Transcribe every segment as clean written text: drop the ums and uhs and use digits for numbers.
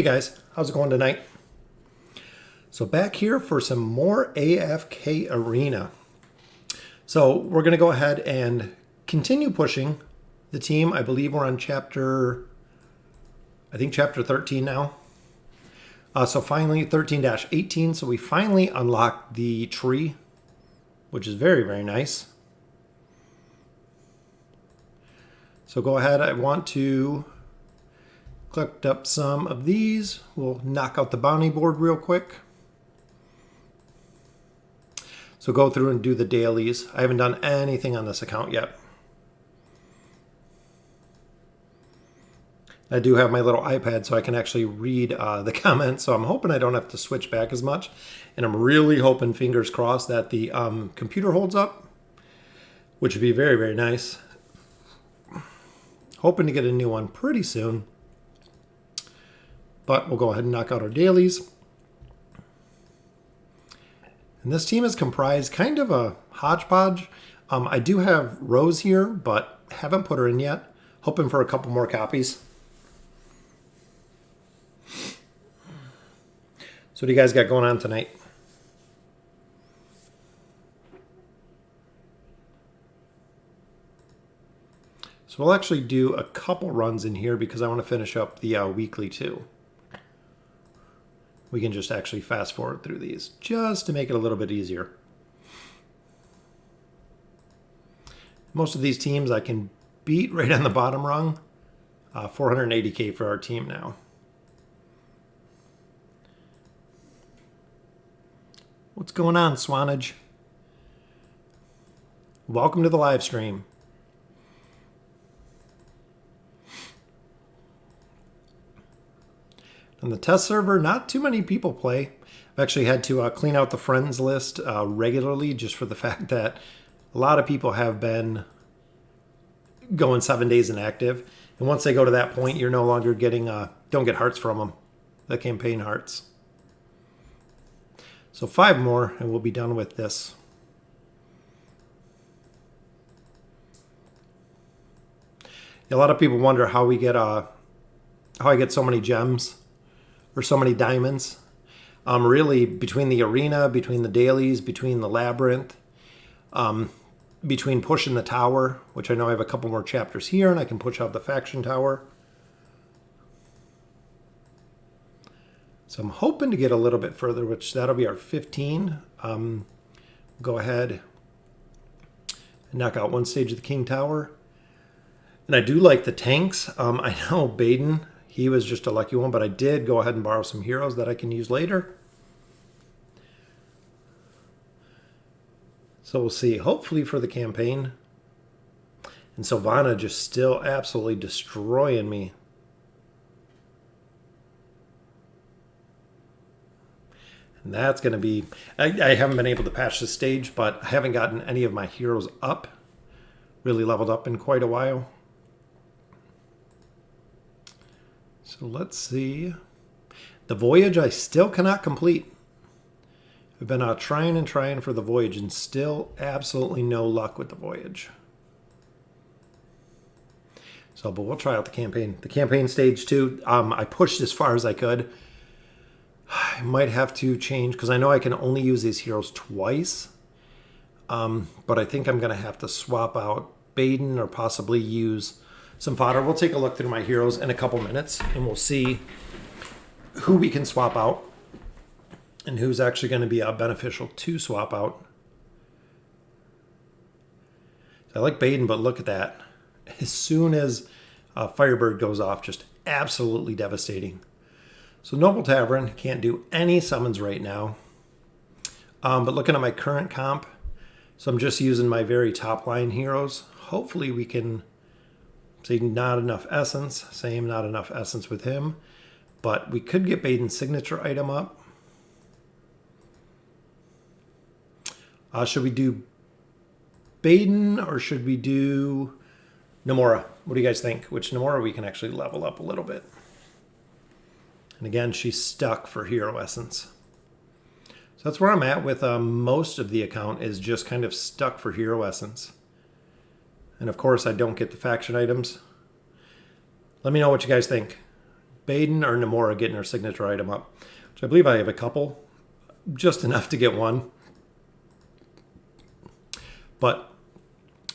Hey guys, how's it going tonight? So back here for some more AFK Arena. So we're going to go ahead and continue pushing the team. I believe we're on chapter 13 now. So finally 13-18. So we finally unlocked the tree, which is very, very nice. So go ahead. I want to collect up some of these. We'll knock out the bounty board real quick. So go through and do the dailies. I haven't done anything on this account yet. I do have my little iPad so I can actually read the comments. So I'm hoping I don't have to switch back as much. And I'm really hoping, fingers crossed, that the computer holds up, which would be very, very nice. Hoping to get a new one pretty soon. But we'll go ahead and knock out our dailies. And this team is comprised kind of a hodgepodge. I do have Rose here, but haven't put her in yet. Hoping for a couple more copies. So what do you guys got going on tonight? So we'll actually do a couple runs in here because I want to finish up the weekly too. We can just actually fast forward through these just to make it a little bit easier. Most of these teams I can beat right on the bottom rung. 480k for our team now. What's going on, Swanage? Welcome to the live stream. On the test server, not too many people play. I've actually had to clean out the friends list regularly just for the fact that a lot of people have been going 7 days inactive. And once they go to that point, you're no longer getting, don't get hearts from them, the campaign hearts. So 5 more and we'll be done with this. A lot of people wonder how we get, how I get so many gems. Or so many diamonds. Really, between the arena, between the dailies, between the labyrinth, between pushing the tower, which I know I have a couple more chapters here, and I can push out the faction tower. So I'm hoping to get a little bit further, which that'll be our 15. Go ahead and knock out one stage of the King Tower. And I do like the tanks. I know Baden, he was just a lucky one, but I did go ahead and borrow some heroes that I can use later. So we'll see, hopefully for the campaign. And Sylvana just still absolutely destroying me. And that's going to be, I haven't been able to patch this stage, but I haven't gotten any of my heroes up, really leveled up in quite a while. So let's see. The voyage I still cannot complete. I've been trying and trying for the voyage and still absolutely no luck with the voyage. So, but we'll try out the campaign. The campaign stage 2, I pushed as far as I could. I might have to change because I know I can only use these heroes twice. But I think I'm going to have to swap out Baden or possibly use some fodder. We'll take a look through my heroes in a couple minutes and we'll see who we can swap out and who's actually going to be beneficial to swap out. So I like Baden, but look at that. As soon as Firebird goes off, just absolutely devastating. So Noble Tavern, can't do any summons right now. But looking at my current comp, so I'm just using my very top line heroes. Hopefully we can see not enough essence. Same, not enough essence with him. But we could get Baden's signature item up. Should we do Baden or should we do Nomura? What do you guys think? Which Nomura we can actually level up a little bit. And again, she's stuck for hero essence. So that's where I'm at with most of the account, is just kind of stuck for hero essence. And of course, I don't get the faction items. Let me know what you guys think. Baden or Namora getting her signature item up, which I believe I have a couple, just enough to get one. But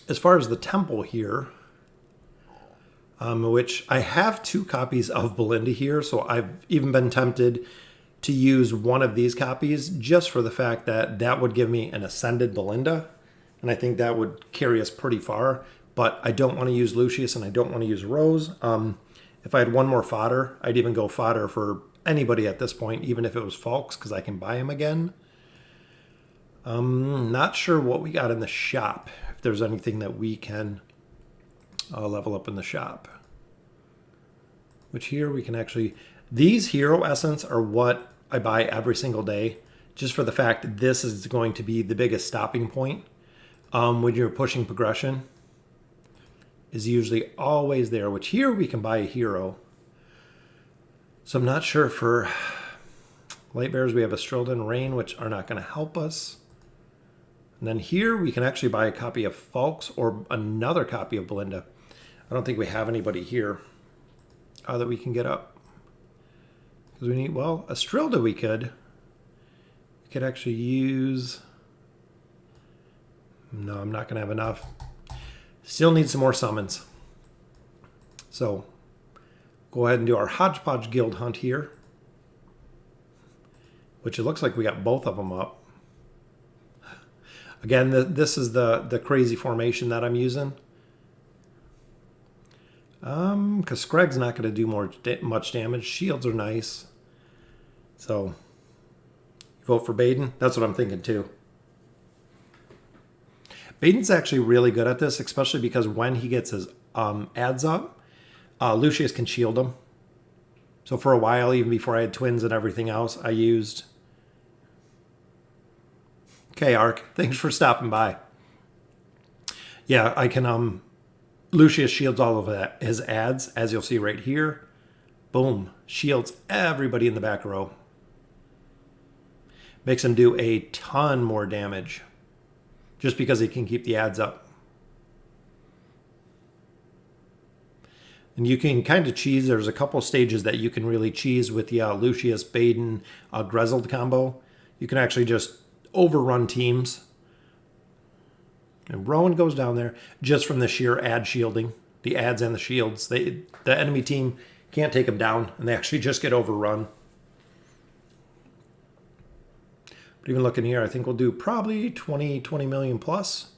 as far as the temple here, which I have 2 copies of Belinda here, so I've even been tempted to use one of these copies just for the fact that that would give me an ascended Belinda, and I think that would carry us pretty far. But I don't want to use Lucius and I don't want to use Rose. If I had one more fodder, I'd even go fodder for anybody at this point, even if it was Falks, because I can buy him again. Not sure what we got in the shop, if there's anything that we can level up in the shop. Which here we can actually... These hero essence are what I buy every single day, just for the fact that this is going to be the biggest stopping point when you're pushing progression. Is usually always there, which here we can buy a hero. So I'm not sure for Light Bearers. We have Astrilda and Rain, which are not going to help us. And then here we can actually buy a copy of Falks or another copy of Belinda. I don't think we have anybody here that we can get up. Because we need, well, Astrilda we could. We could actually use... No, I'm not going to have enough. Still need some more summons. So, go ahead and do our Hodgepodge Guild hunt here. Which it looks like we got both of them up. Again, this is the crazy formation that I'm using. Because Screg's not going to do much damage. Shields are nice. So, vote for Baden. That's what I'm thinking too. Baden's actually really good at this, especially because when he gets his ads up, Lucius can shield him. So for a while, even before I had twins and everything else, I used... Okay, Ark, thanks for stopping by. Yeah, I can... Lucius shields all of that. His ads, as you'll see right here. Boom. Shields everybody in the back row. Makes him do a ton more damage. Just because he can keep the ads up. And you can kind of cheese. There's a couple stages that you can really cheese with the Lucius, Baden, Grezold combo. You can actually just overrun teams. And Rowan goes down there just from the sheer ad shielding. The ads and the shields. The enemy team can't take them down. And they actually just get overrun. But even looking here, I think we'll do probably 20 million plus.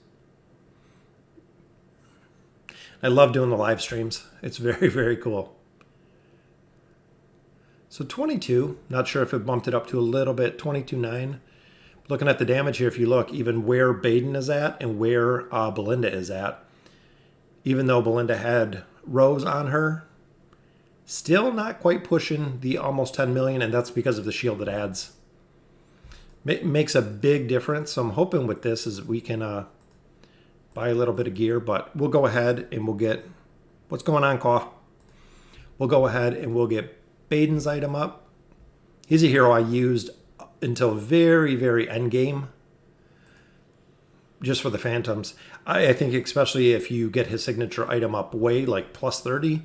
I love doing the live streams. It's very, very cool. So 22, not sure if it bumped it up to a little bit, 22.9. Looking at the damage here, if you look, even where Baden is at and where Belinda is at, even though Belinda had Rose on her, still not quite pushing the almost 10 million, and that's because of the shielded ads. Makes a big difference. So I'm hoping with this is we can buy a little bit of gear, but we'll go ahead and we'll get... What's going on, Caw? We'll go ahead and we'll get Baden's item up. He's a hero I used until very, very end game. Just for the Phantoms. I think especially if you get his signature item up way, like plus 30,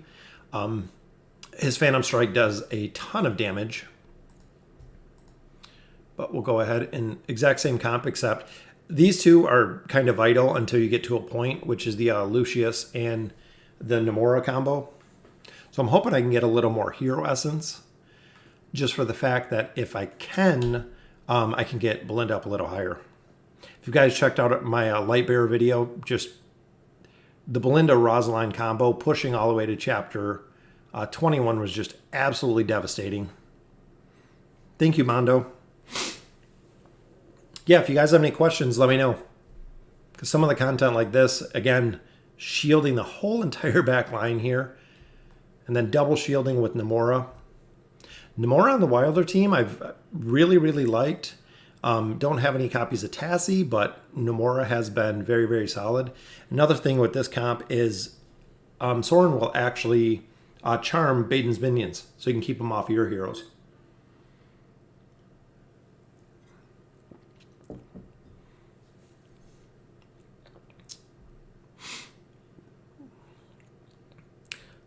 his Phantom Strike does a ton of damage. But we'll go ahead and exact same comp, except these two are kind of vital until you get to a point, which is the Lucius and the Namora combo. So I'm hoping I can get a little more hero essence, just for the fact that if I can get Belinda up a little higher. If you guys checked out my Light Bearer video, just the Belinda Rosaline combo pushing all the way to chapter 21 was just absolutely devastating. Thank you, Mondo. Yeah, if you guys have any questions, let me know. Because some of the content like this, again, shielding the whole entire back line here, and then double shielding with Namora. Namora on the Wilder team, I've really, really liked. Don't have any copies of Tassie, but Namora has been very, very solid. Another thing with this comp is Soren will actually charm Baden's minions, so you can keep them off your heroes.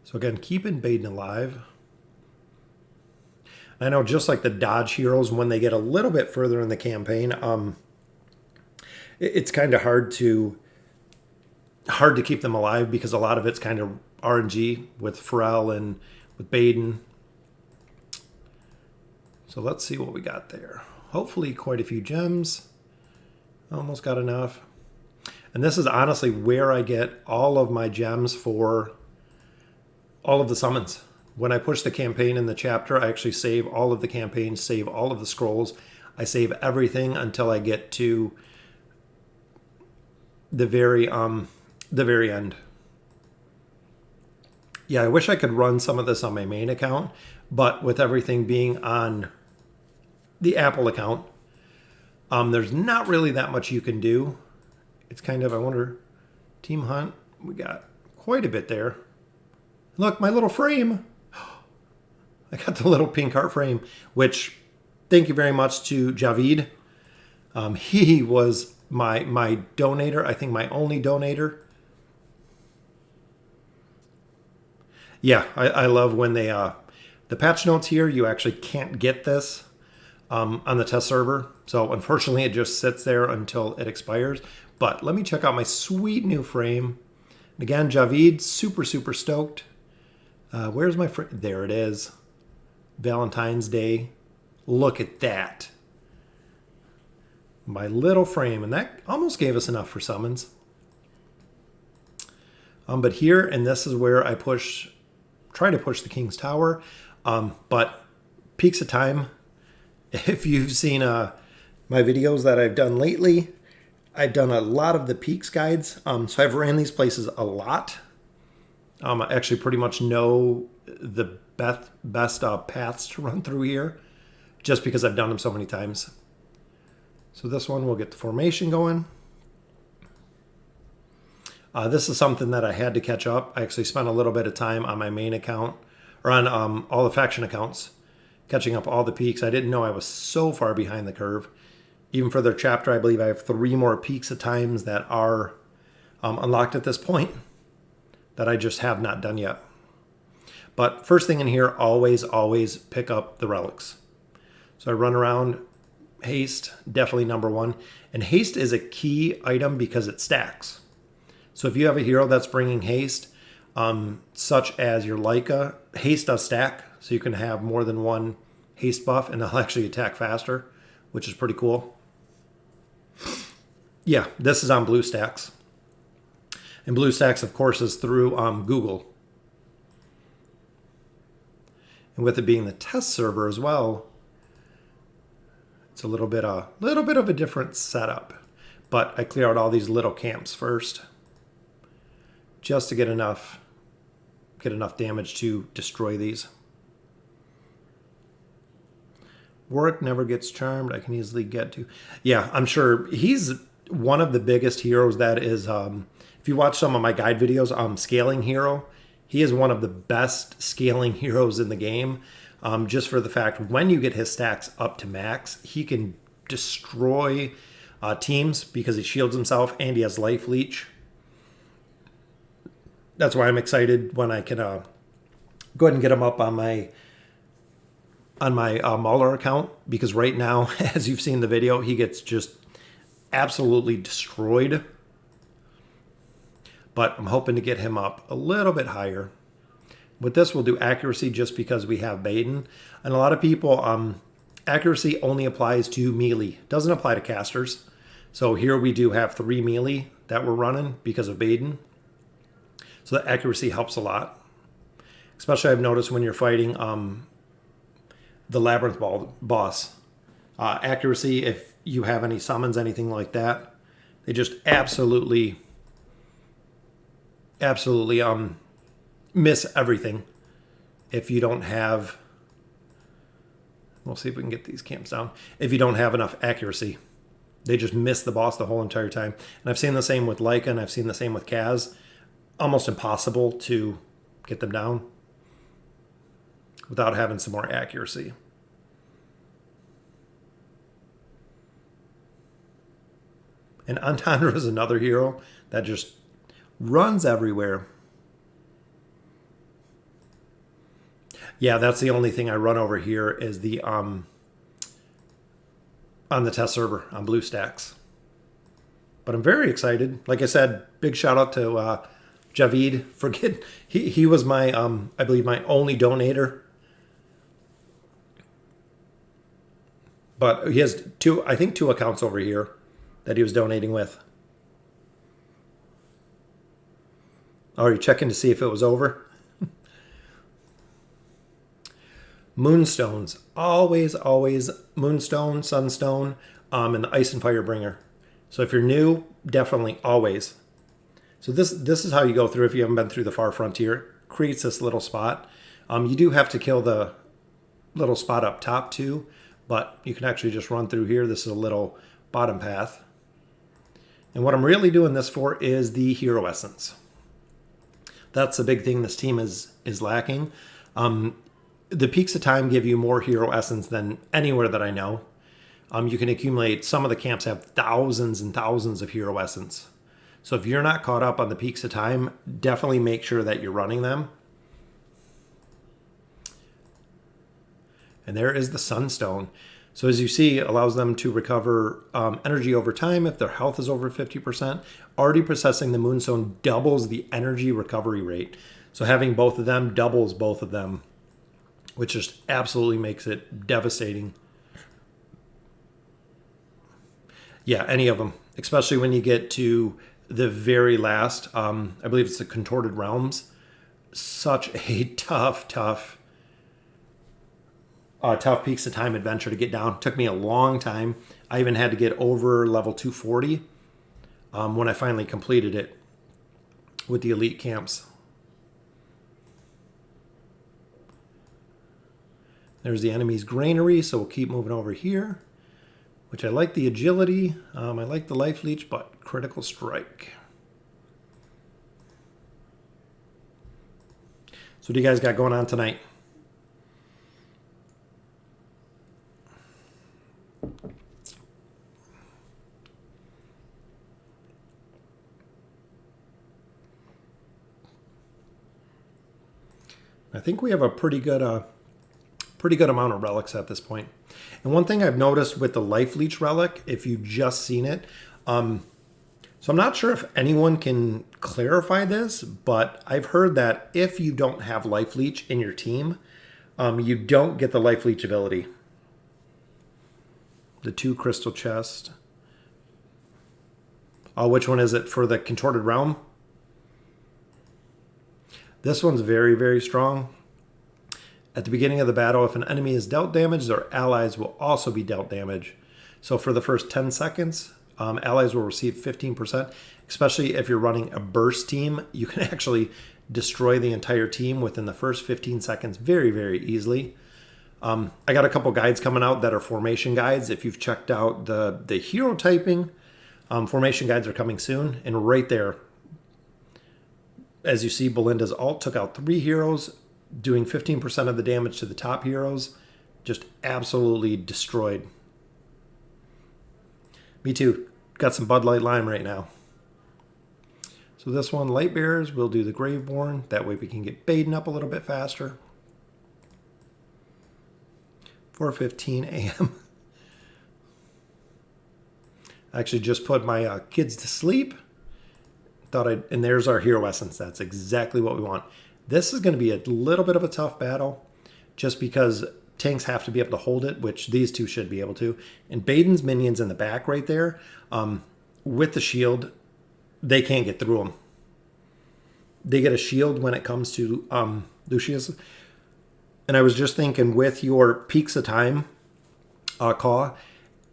So again, keeping Baden alive. I know just like the dodge heroes, when they get a little bit further in the campaign, it's kind of hard to keep them alive because a lot of it's kind of RNG with Pharrell and with Baden. So let's see what we got there. Hopefully quite a few gems. Almost got enough. And this is honestly where I get all of my gems for all of the summons. When I push the campaign in the chapter, I actually save all of the campaigns, save all of the scrolls. I save everything until I get to the very end. Yeah, I wish I could run some of this on my main account, but with everything being on the Apple account, there's not really that much you can do. It's kind of, I wonder, Team Hunt, we got quite a bit there. Look, my little frame. I got the little pink heart frame, which, thank you very much to Javid. He was my donator, I think my only donator. Yeah, I love when they, the patch notes here, you actually can't get this on the test server. So unfortunately, it just sits there until it expires. But let me check out my sweet new frame. Again, Javid, super stoked. Where's my frame? There it is. Valentine's Day. Look at that. My little frame. And that almost gave us enough for summons. But here, and this is where I try to push the King's Tower. But peaks of time, if you've seen my videos that I've done lately, I've done a lot of the peaks guides. So I've ran these places a lot. I actually pretty much know the best paths to run through here just because I've done them so many times. So this one, we'll get the formation going. This is something that I had to catch up. I actually spent a little bit of time on my main account, or on all the faction accounts, catching up all the peaks. I didn't know I was so far behind the curve. Even for their chapter, I believe I have 3 more peaks of times that are unlocked at this point that I just have not done yet. But first thing in here, always pick up the relics. So I run around. Haste, definitely number 1. And haste is a key item because it stacks. So if you have a hero that's bringing haste, such as your Leica, haste does stack. So you can have more than one haste buff and they'll actually attack faster, which is pretty cool. Yeah, this is on BlueStacks. And BlueStacks, of course, is through Google. And with it being the test server as well, it's a little bit of a different setup. But I clear out all these little camps first, just to get enough damage to destroy these. Warwick never gets charmed. I can easily get to. Yeah, I'm sure he's one of the biggest heroes that is. If you watch some of my guide videos, scaling hero, he is one of the best scaling heroes in the game. Just for the fact when you get his stacks up to max, he can destroy teams because he shields himself and he has life leech. That's why I'm excited when I can go ahead and get him up on my Mauler account, because right now, as you've seen the video, he gets just absolutely destroyed. But I'm hoping to get him up a little bit higher. With this, we'll do accuracy just because we have Baden. And a lot of people, accuracy only applies to melee. Doesn't apply to casters. So here we do have 3 melee that we're running because of Baden. So the accuracy helps a lot. Especially I've noticed when you're fighting the Labyrinth boss. Accuracy, if you have any summons, anything like that, they just absolutely miss everything if you don't have. We'll see if we can get these camps down. If you don't have enough accuracy, they just miss the boss the whole entire time. And I've seen the same with Leica, and I've seen the same with Kaz. Almost impossible to get them down without having some more accuracy. And Antandra is another hero that just runs everywhere. Yeah, that's the only thing I run over here is the on the test server on BlueStacks. But I'm very excited. Like I said, big shout out to Javid for getting. He was my I believe my only donator. But he has I think two accounts over here that he was donating with. Are you checking to see if it was over? Moonstones. Always, always Moonstone, Sunstone, and the Ice and Fire Bringer. So if you're new, definitely always. So this is how you go through if you haven't been through the Far Frontier. It creates this little spot. You do have to kill the little spot up top too, but you can actually just run through here. This is a little bottom path. And what I'm really doing this for is the Hero Essence. That's the big thing this team is lacking. The Peaks of Time give you more Hero Essence than anywhere that I know. You can accumulate, some of the camps have thousands and thousands of Hero Essence. So if you're not caught up on the Peaks of Time, definitely make sure that you're running them. And there is the Sunstone. So as you see, it allows them to recover energy over time if their health is over 50%. Already possessing the Moonstone doubles the energy recovery rate. So having both of them doubles both of them, which just absolutely makes it devastating. Yeah, any of them, especially when you get to the very last, I believe it's the Contorted Realms. Such a tough Peaks of Time adventure to get down. It took me a long time. I even had to get over level 240 when I finally completed it with the elite camps. There's the enemy's granary, so we'll keep moving over here, which I like the agility. I like the life leech, but critical strike. So what do you guys got going on tonight? I think we have a pretty good amount of relics at this point. And one thing I've noticed with the life leech relic, if you've just seen it, so I'm not sure if anyone can clarify this, but I've heard that if you don't have life leech in your team, you don't get the life leech ability. The 2 crystal chest. Which one is it for the Contorted Realm? This one's very, very strong. At the beginning of the battle, if an enemy is dealt damage, their allies will also be dealt damage. So for the first 10 seconds, allies will receive 15%. Especially if you're running a burst team, you can actually destroy the entire team within the first 15 seconds very, very easily. I got a couple guides coming out that are formation guides. If you've checked out the hero typing, formation guides are coming soon. And right there, as you see, Belinda's ult took out 3 heroes, doing 15% of the damage to the top heroes. Just absolutely destroyed. Me too. Got some Bud Light Lime right now. So this one, Light Bearers, we'll do the Graveborn. That way we can get Baden up a little bit faster. 4:15 a.m. I actually just put my kids to sleep. And there's our Hero Essence. That's exactly what we want. This is going to be a little bit of a tough battle just because tanks have to be able to hold it, which these two should be able to. And Baden's minions in the back right there, with the shield, they can't get through them. They get a shield when it comes to Lucius. And I was just thinking with your Peaks of Time Caw,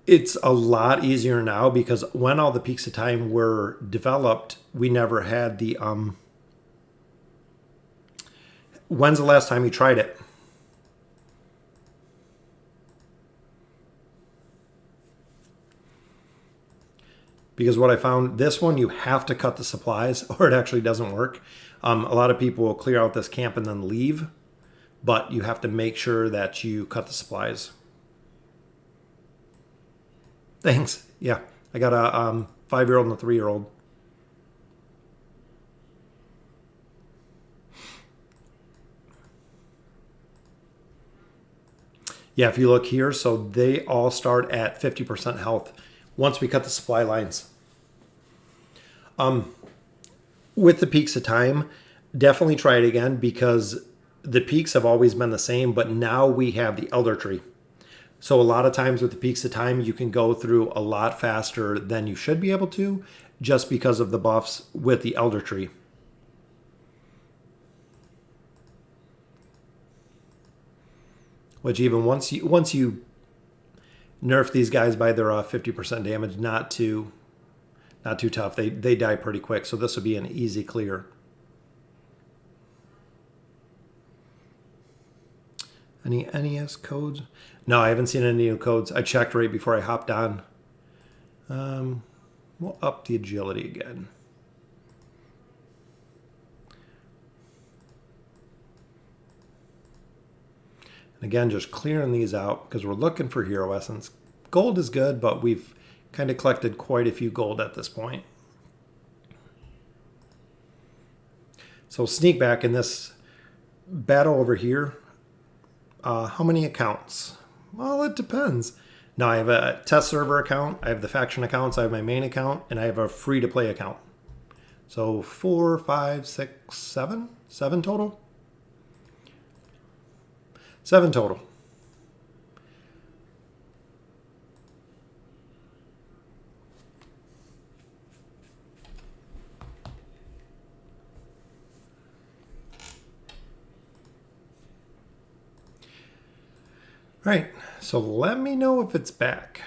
it's a lot easier now because when all the Peaks of Time were developed, we never had the... When's the last time you tried it? Because what I found, this one, you have to cut the supplies or it actually doesn't work. A lot of people will clear out this camp and then leave, but you have to make sure that you cut the supplies. Thanks. Yeah, I got a 5-year-old and a 3-year-old. Yeah, if you look here, so they all start at 50% health once we cut the supply lines. With the peaks of time, definitely try it again because the peaks have always been the same, but now we have the elder tree. So a lot of times with the peaks of time, you can go through a lot faster than you should be able to just because of the buffs with the elder tree. Which even once you nerf these guys by their 50% damage, not too tough. They die pretty quick, so this will be an easy clear. Any NES codes? No, I haven't seen any new codes. I checked right before I hopped on. We'll up the agility again. And again, just clearing these out because we're looking for hero essence. Gold is good, but we've kind of collected quite a few gold at this point. So sneak back in this battle over here. How many accounts? Well, it depends. Now I have a test server account, I have the faction accounts, I have my main account, and I have a free-to-play account. So 4, 5, 6, 7? 7 total? 7 total. Right, so let me know if it's back.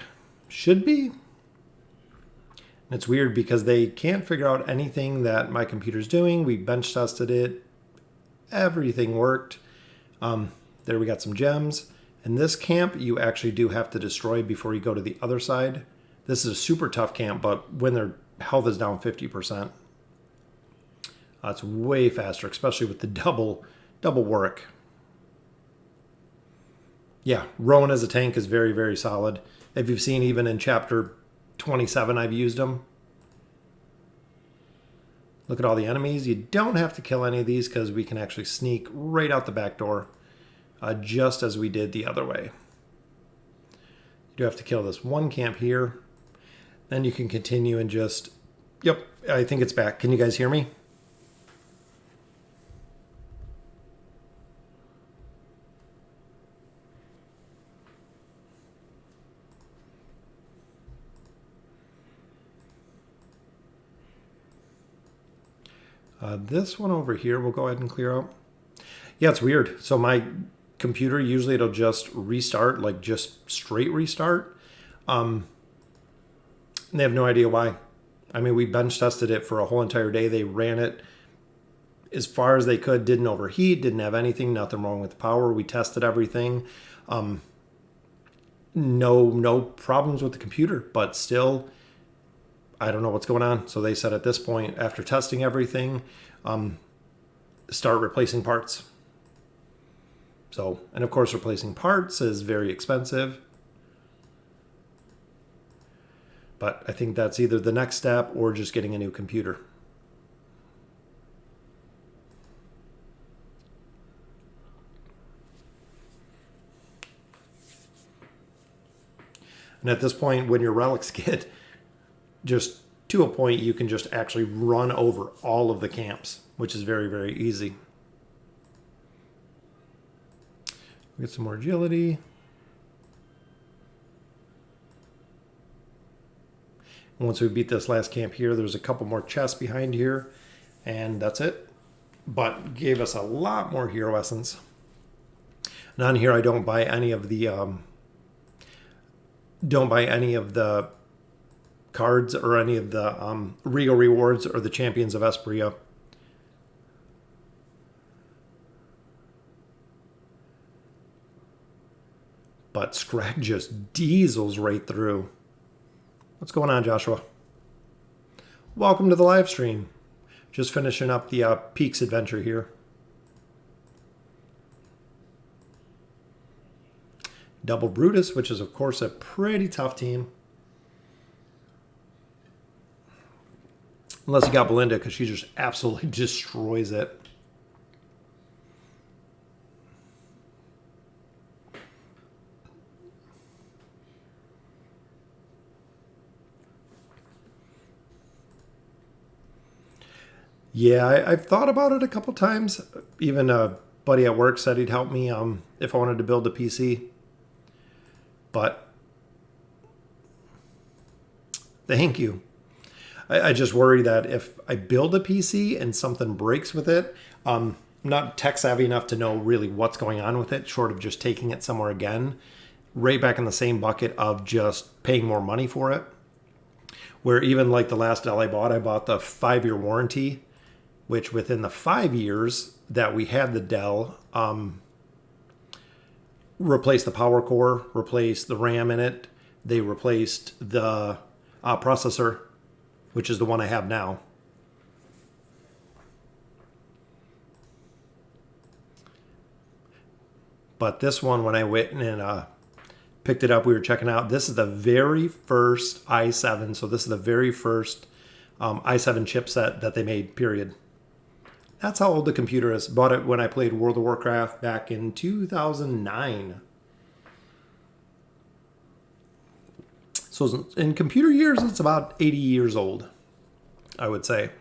Should be. It's weird because they can't figure out anything that my computer's doing. We bench tested it. Everything worked. There we got some gems. And this camp you actually do have to destroy before you go to the other side. This is a super tough camp, but when their health is down 50%, it's way faster, especially with the double work. Yeah, Rowan as a tank is very, very solid. If you've seen, even in chapter 27, I've used them. Look at all the enemies. You don't have to kill any of these because we can actually sneak right out the back door, just as we did the other way. You do have to kill this one camp here. Then you can continue and just... Yep, I think it's back. Can you guys hear me? This one over here, we'll go ahead and clear out. Yeah, it's weird. So my computer, usually it'll just restart, like just straight restart. And they have no idea why. I mean, we bench tested it for a whole entire day. They ran it as far as they could, didn't overheat, didn't have anything, nothing wrong with the power. We tested everything. No problems with the computer, but still, I don't know what's going on. So they said at this point, after testing everything, start replacing parts. So, and of course, replacing parts is very expensive. But I think that's either the next step or just getting a new computer. And at this point, when your relics get just to a point, you can just actually run over all of the camps, which is very, very easy. Get some more agility. And once we beat this last camp here, there's a couple more chests behind here, and that's it. But gave us a lot more hero essence. And on here, I don't buy any of the cards or any of the Regal rewards or the Champions of Espria. But Scrag just diesels right through. What's going on, Joshua? Welcome to the live stream. Just finishing up the Peaks adventure here. Double Brutus, which is, of course, a pretty tough team. Unless you got Belinda, because she just absolutely destroys it. Yeah, I've thought about it a couple times. Even a buddy at work said he'd help me if I wanted to build a PC. But thank you. I just worry that if I build a PC and something breaks with it, I'm not tech savvy enough to know really what's going on with it, short of just taking it somewhere again, right back in the same bucket of just paying more money for it. Where even like the last Dell I bought the 5-year warranty, which within the 5 years that we had the Dell, replaced the power core, replaced the RAM in it. They replaced the processor, which is the one I have now. But this one, when I went and picked it up, we were checking out. This is the very first i7. So this is the very first i7 chipset that they made, period. That's how old the computer is. Bought it when I played World of Warcraft back in 2009. So in computer years, it's about 80 years old, I would say.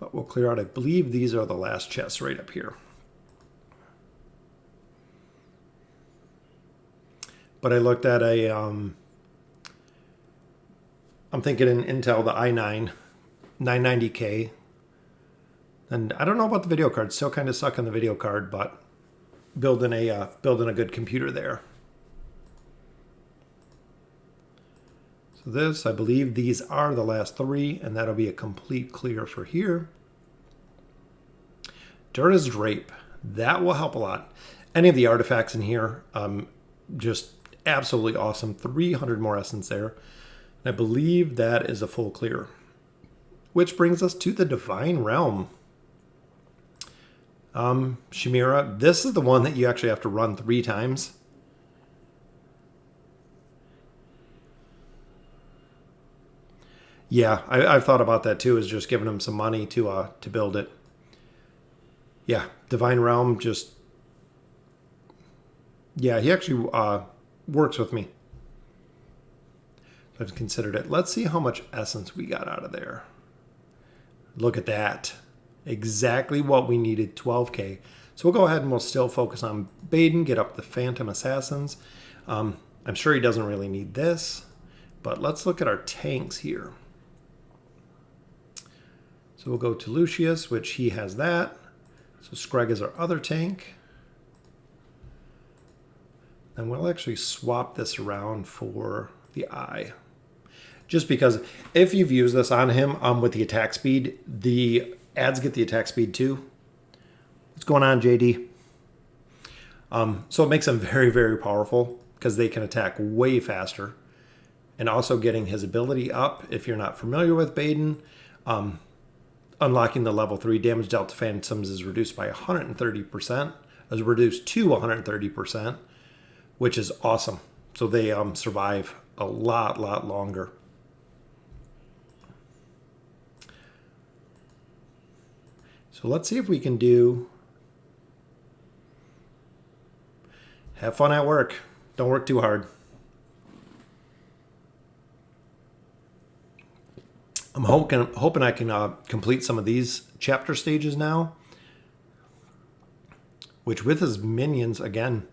But we'll clear out, I believe these are the last chests right up here. But I looked at I'm thinking in Intel, the i9, 990K. And I don't know about the video card. Still kind of stuck on the video card, but building a good computer there. So this, I believe these are the last 3, and that'll be a complete clear for here. Dirta's Drape. That will help a lot. Any of the artifacts in here, just absolutely awesome. 300 more essence there. And I believe that is a full clear. Which brings us to the Divine Realm. Chimera, this is the one that you actually have to run 3 times. Yeah, I've thought about that too, is just giving him some money to build it. Yeah, Divine Realm just... Yeah, he actually works with me. I've considered it. Let's see how much essence we got out of there. Look at that. Exactly what we needed, 12K. So we'll go ahead and we'll still focus on Baden, get up the Phantom Assassins. I'm sure he doesn't really need this, but let's look at our tanks here. So we'll go to Lucius, which he has that. So Screg is our other tank. And we'll actually swap this around for the Eye. Just because if you've used this on him with the attack speed, the ads get the attack speed too. What's going on, JD? So it makes them very, very powerful because they can attack way faster. And also getting his ability up, if you're not familiar with Baden, unlocking the level 3 damage dealt to Phantoms is reduced by 130%, is reduced to 130%, which is awesome. So they survive a lot longer. So let's see if we can do... Have fun at work. Don't work too hard. I'm hoping I can complete some of these chapter stages now. Which with his minions, again.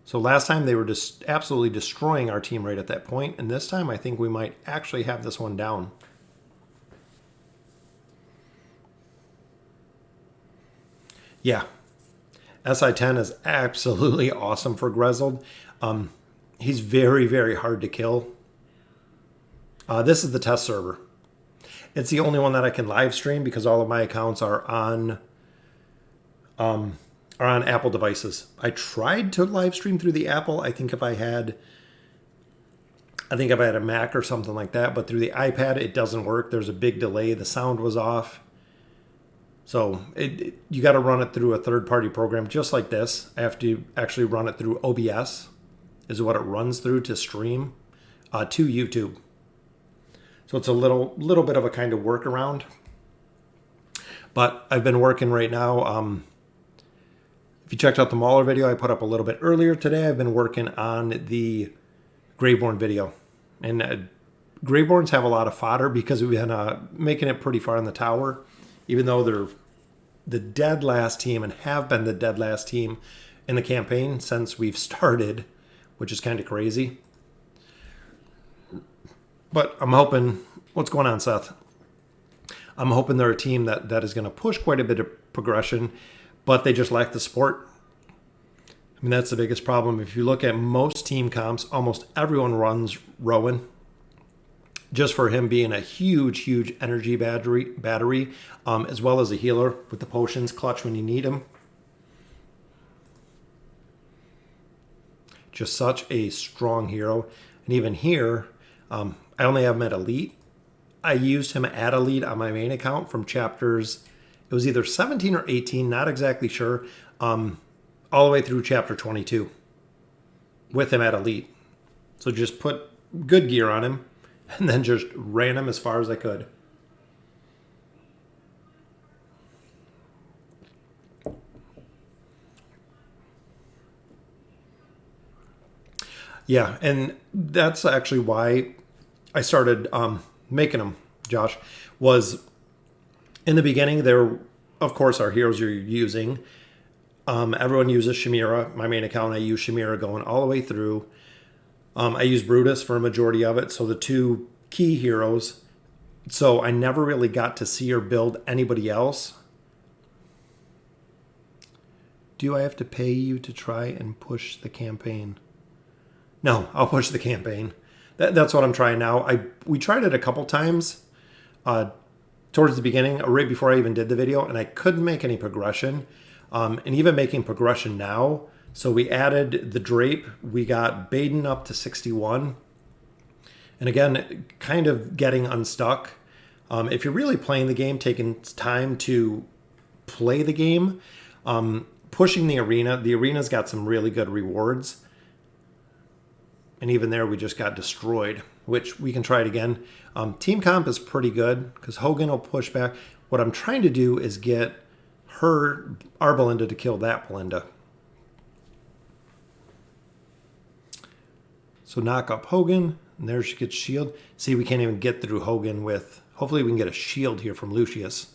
So last time they were just absolutely destroying our team right at that point. And this time I think we might actually have this one down. Yeah, SI-10 is absolutely awesome for Grezold. He's very, very hard to kill. This is the test server. It's the only one that I can live stream because all of my accounts are on Apple devices. I tried to live stream through the Apple. I think if I had a Mac or something like that, but through the iPad it doesn't work. There's a big delay. The sound was off. So you got to run it through a third-party program just like this. I have to actually run it through OBS is what it runs through to stream to YouTube. So it's a little bit of a kind of workaround. But I've been working right now. If you checked out the Mauler video I put up a little bit earlier today, I've been working on the Graveborn video. And Graveborns have a lot of fodder because we've been making it pretty far in the tower, even though they're the dead last team and have been the dead last team in the campaign since we've started, which is kind of crazy. But I'm hoping... What's going on, Seth? I'm hoping they're a team that is going to push quite a bit of progression, but they just lack the support. I mean, that's the biggest problem. If you look at most team comps, almost everyone runs Rowan, just for him being a huge energy battery, as well as a healer with the potions, clutch when you need them. Just such a strong hero. And even here, I only have him at Elite. I used him at Elite on my main account from chapters, it was either 17 or 18, not exactly sure, all the way through chapter 22 with him at Elite. So just put good gear on him and then just ran him as far as I could. Yeah, and that's actually why I started making them, Josh, was in the beginning, they're, of course, our heroes you're using. Everyone uses Shamira. My main account, I use Shamira going all the way through. I use Brutus for a majority of it, so the two key heroes. So I never really got to see or build anybody else. Do I have to pay you to try and push the campaign? No, I'll push the campaign. That's what I'm trying now. We tried it a couple times towards the beginning, right before I even did the video, and I couldn't make any progression. And even making progression now, so we added the Drape. We got Baden up to 61. And again, kind of getting unstuck. If you're really playing the game, taking time to play the game, pushing the arena's got some really good rewards. And even there, we just got destroyed, which we can try it again. Team comp is pretty good because Hogan will push back. What I'm trying to do is get our Belinda to kill that Belinda. So knock up Hogan, and there she gets shield. See, we can't even get through Hogan with... Hopefully we can get a shield here from Lucius.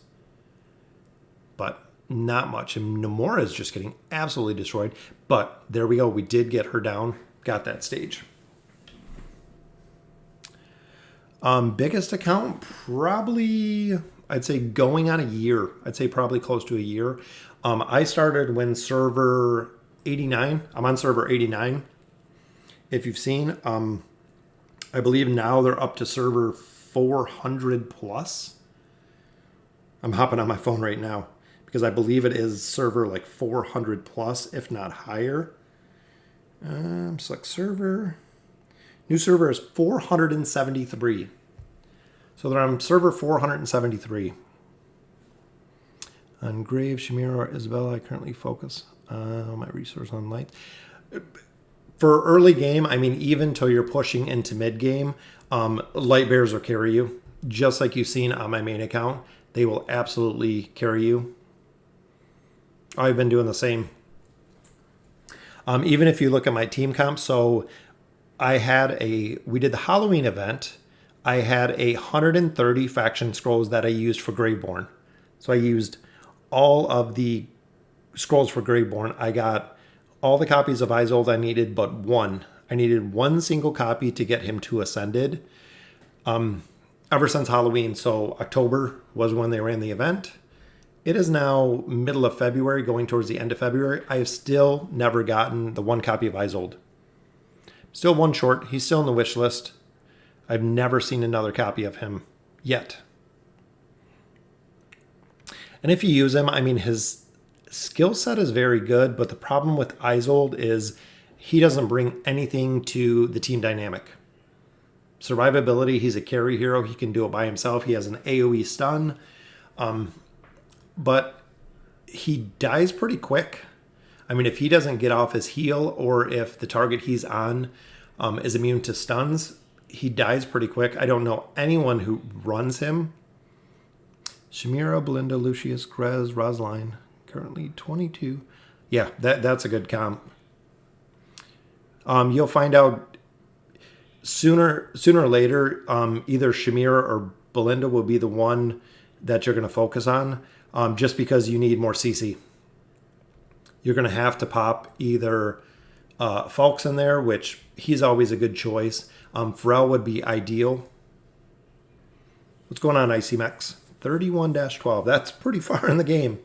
But not much. And Nomura is just getting absolutely destroyed. But there we go. We did get her down. Got that stage. Biggest account, probably... I'd say going on a year. I'd say probably close to a year. I started when server 89. I'm on server 89. If you've seen, I believe now they're up to server 400 plus. I'm hopping on my phone right now because I believe it is server like 400 plus, if not higher. Select server. New server is 473. So they're on server 473. On Grave, Shamira, or Isabella, I currently focus on my resource on light. For early game, I mean, even till you're pushing into mid game, light bears will carry you. Just like you've seen on my main account, they will absolutely carry you. I've been doing the same. Even if you look at my team comp, so we did the Halloween event. I had 130 faction scrolls that I used for Graveborn. So I used all of the scrolls for Graveborn. I got all the copies of Isolde I needed, but one. I needed one single copy to get him to Ascended. Ever since Halloween, so October was when they ran the event. It is now middle of February, going towards the end of February. I have still never gotten the one copy of Isolde. Still one short. He's still on the wish list. I've never seen another copy of him yet. And if you use him, I mean, his skill set is very good, but the problem with Isolde is he doesn't bring anything to the team dynamic. Survivability, he's a carry hero. He can do it by himself. He has an AoE stun. But he dies pretty quick. I mean, if he doesn't get off his heal or if the target he's on is immune to stuns, he dies pretty quick. I don't know anyone who runs him. Shamira, Belinda, Lucius, Grez, Rosline, currently 22. Yeah, that's a good comp. You'll find out sooner or later, either Shamira or Belinda will be the one that you're going to focus on, just because you need more CC. You're going to have to pop either Falks in there, which he's always a good choice. Pharrell would be ideal. What's going on, ICMX? 31-12. That's pretty far in the game.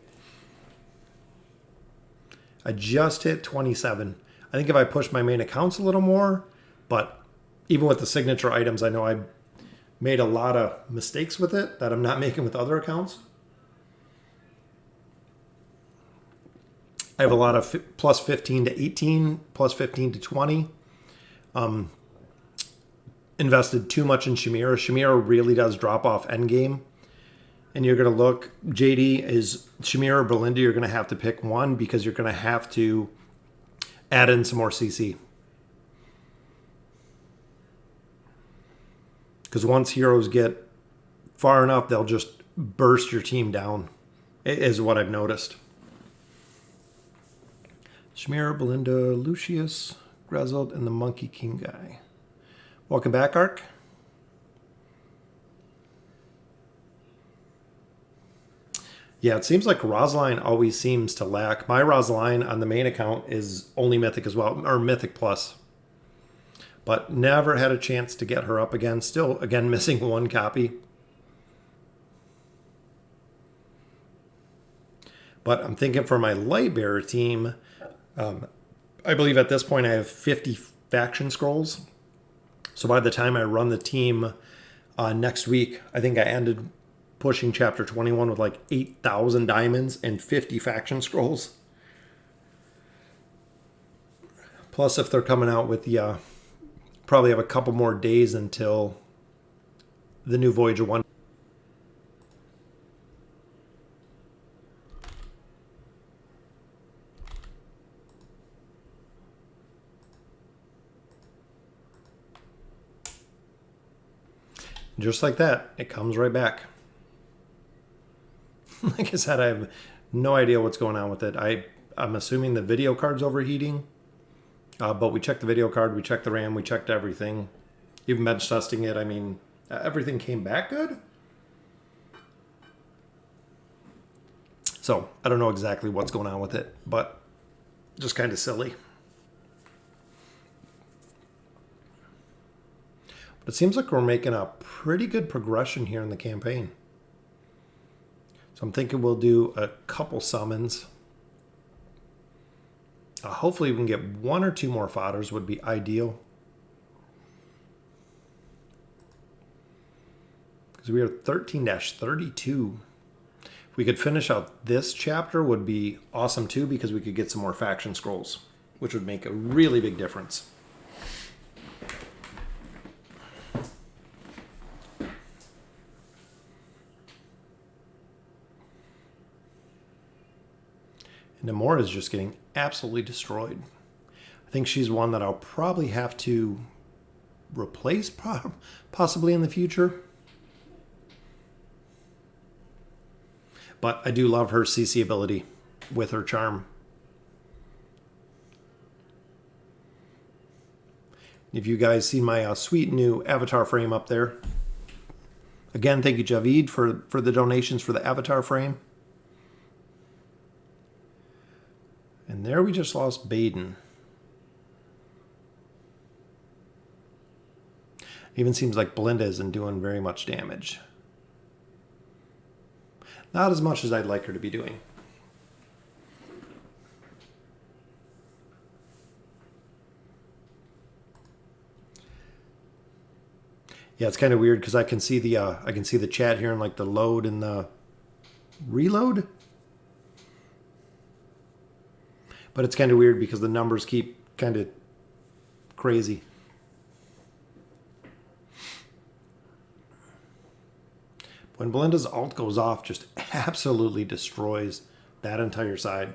I just hit 27. I think if I push my main accounts a little more, but even with the signature items, I know I made a lot of mistakes with it that I'm not making with other accounts. I have a lot of plus 15 to 18, plus 15 to 20. Invested too much in Shamira. Shamira really does drop off endgame. And you're going to look, JD, is Shamira or Belinda, you're going to have to pick one because you're going to have to add in some more CC. Because once heroes get far enough, they'll just burst your team down, is what I've noticed. Shamira, Belinda, Lucius, Grizzled, and the Monkey King guy. Welcome back, Ark. Yeah, it seems like Rosaline always seems to lack. My Rosaline on the main account is only Mythic as well, or Mythic Plus. But never had a chance to get her up again. Still, again, missing one copy. But I'm thinking for my Lightbearer team, I believe at this point I have 50 faction scrolls. So by the time I run the team next week, I think I ended pushing chapter 21 with like 8,000 diamonds and 50 faction scrolls. Plus, if they're coming out with the, probably have a couple more days until the new Voyager 1. Just like that, it comes right back. Like I said, I have no idea what's going on with it. I'm assuming the video card's overheating. But we checked the video card, we checked the RAM, we checked everything. Even bench testing it, I mean, everything came back good. So, I don't know exactly what's going on with it, but just kind of silly. But it seems like we're making a pretty good progression here in the campaign. So I'm thinking we'll do a couple summons. Hopefully we can get one or two more fodders would be ideal. Because we are 13-32. If we could finish out this chapter would be awesome too, because we could get some more faction scrolls, which would make a really big difference. Namora is just getting absolutely destroyed. I think she's one that I'll probably have to replace possibly in the future. But I do love her CC ability with her charm. If you guys see my sweet new avatar frame up there. Again, thank you, Javid, for the donations for the avatar frame. And there we just lost Baden. Even seems like Belinda isn't doing very much damage. Not as much as I'd like her to be doing. Yeah, it's kind of weird because I can see the chat here and like the load and the reload. But it's kind of weird because the numbers keep kind of crazy. When Belinda's ult goes off, just absolutely destroys that entire side.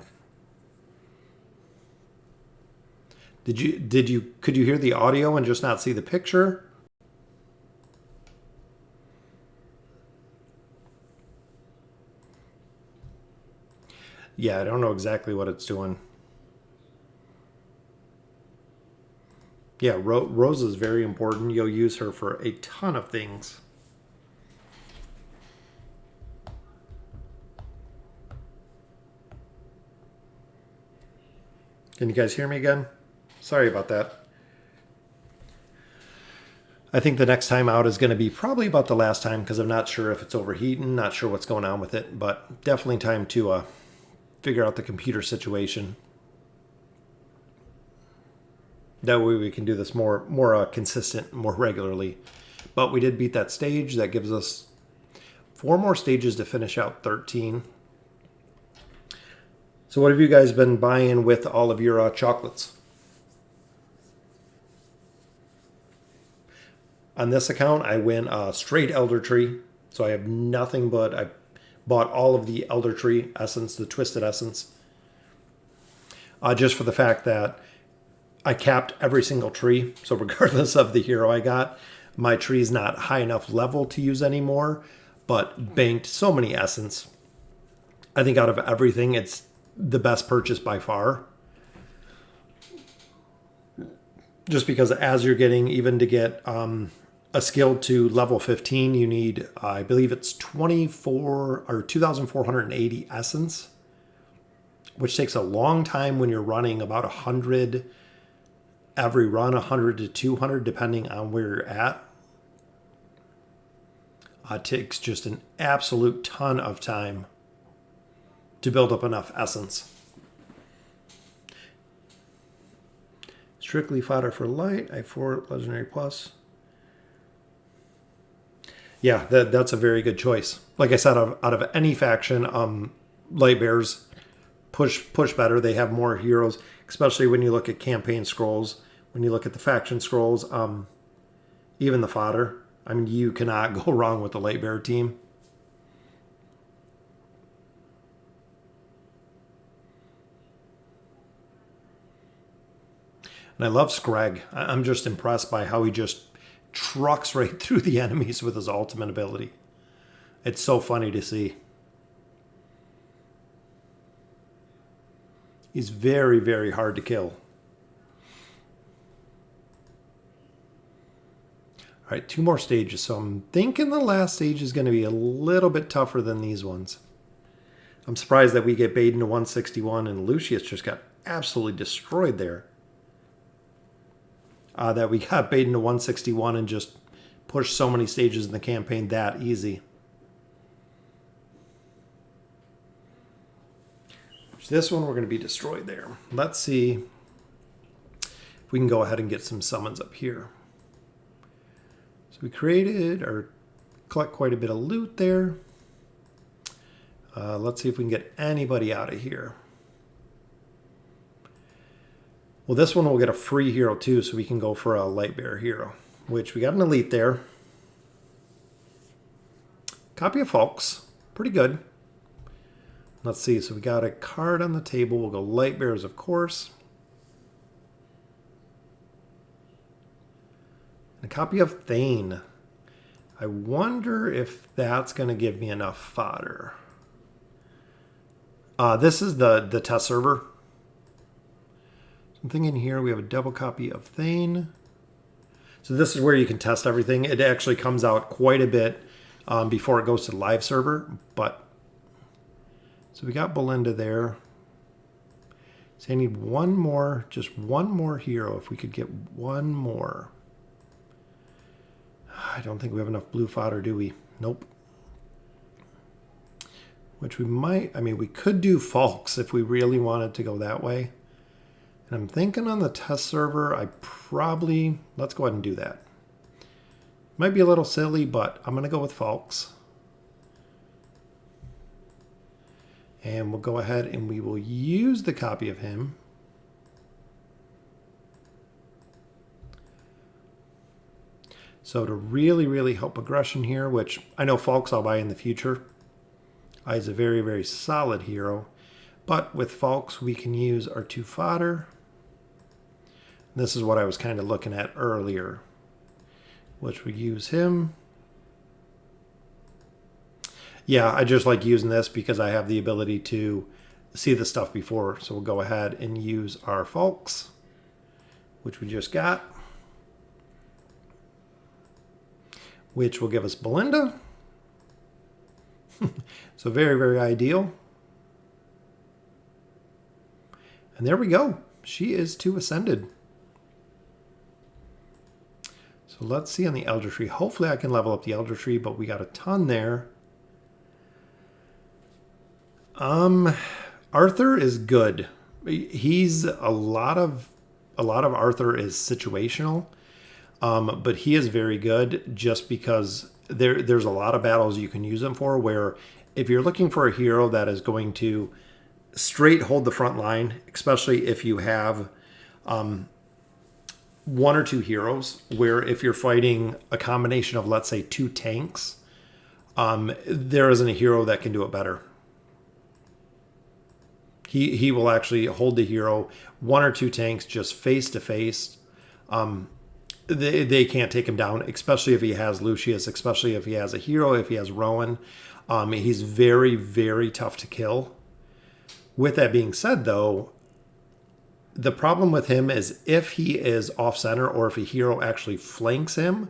Could you hear the audio and just not see the picture? Yeah, I don't know exactly what it's doing. Yeah, Rose is very important. You'll use her for a ton of things. Can you guys hear me again? Sorry about that. I think the next time out is going to be probably about the last time because I'm not sure if it's overheating, not sure what's going on with it, but definitely time to figure out the computer situation. That way we can do this more consistent, more regularly. But we did beat that stage. That gives us 4 more stages to finish out 13. So what have you guys been buying with all of your chocolates? On this account, I went straight Elder Tree. So I have nothing but, I bought all of the Elder Tree essence, the Twisted Essence. Just for the fact that I capped every single tree. So regardless of the hero I got, my tree's not high enough level to use anymore, but banked so many essence. I think out of everything, it's the best purchase by far. Just because as you're getting, even to get a skill to level 15, you need, I believe it's 24 or 2,480 essence, which takes a long time when you're running about 100 every run, 100 to 200, depending on where you're at. It takes just an absolute ton of time to build up enough essence. Strictly fodder for light. I have 4 legendary plus. Yeah, that's a very good choice. Like I said, out of any faction, light bears push better. They have more heroes, especially when you look at campaign scrolls. When you look at the faction scrolls, even the fodder. I mean, you cannot go wrong with the light bear team. And I love Scrag. I'm just impressed by how he just trucks right through the enemies with his ultimate ability. It's so funny to see. He's very, very hard to kill. All right, 2 more stages. So I'm thinking the last stage is going to be a little bit tougher than these ones. I'm surprised that we get Baden to 161 and Lucius just got absolutely destroyed there. That we got Baden to 161 and just pushed so many stages in the campaign that easy. This one we're going to be destroyed there. Let's see if we can go ahead and get some summons up here. So we created or collect quite a bit of loot there. Let's see if we can get anybody out of here. Well, this one will get a free hero too, so we can go for a light bear hero, which we got an elite there. Copy of Folks, pretty good. Let's see, so we got a card on the table. We'll go light bears, of course. And a copy of Thane. I wonder if that's going to give me enough fodder. This is the test server. I'm thinking here we have a double copy of Thane. So this is where you can test everything. It actually comes out quite a bit before it goes to the live server. But so we got Belinda there. So I need one more, just one more hero. If we could get one more. I don't think we have enough blue fodder, do we? Nope. Which we might, I mean, we could do Falks if we really wanted to go that way. And I'm thinking on the test server, let's go ahead and do that. Might be a little silly, but I'm going to go with Falks. And we'll go ahead and we will use the copy of him. So to really, really help aggression here, which I know Falks I'll buy in the future. He's a very, very solid hero. But with Falks, we can use our 2 fodder. This is what I was kind of looking at earlier, which we use him. Yeah, I just like using this because I have the ability to see the stuff before. So we'll go ahead and use our Falks, which we just got. which will give us Belinda. So very, very ideal. And there we go. She is 2 ascended. So let's see on the Elder Tree. Hopefully I can level up the Elder Tree, but we got a ton there. Arthur is good. He's a lot of Arthur is situational. But he is very good just because there's a lot of battles you can use him for, where if you're looking for a hero that is going to straight hold the front line, especially if you have 1 or 2 heroes, where if you're fighting a combination of, let's say, 2 tanks, there isn't a hero that can do it better. He will actually hold the hero, 1 or 2 tanks just face to face. They can't take him down, especially if he has Lucius, especially if he has a hero, if he has Rowan. He's very, very tough to kill. With that being said, though, the problem with him is if he is off center or if a hero actually flanks him,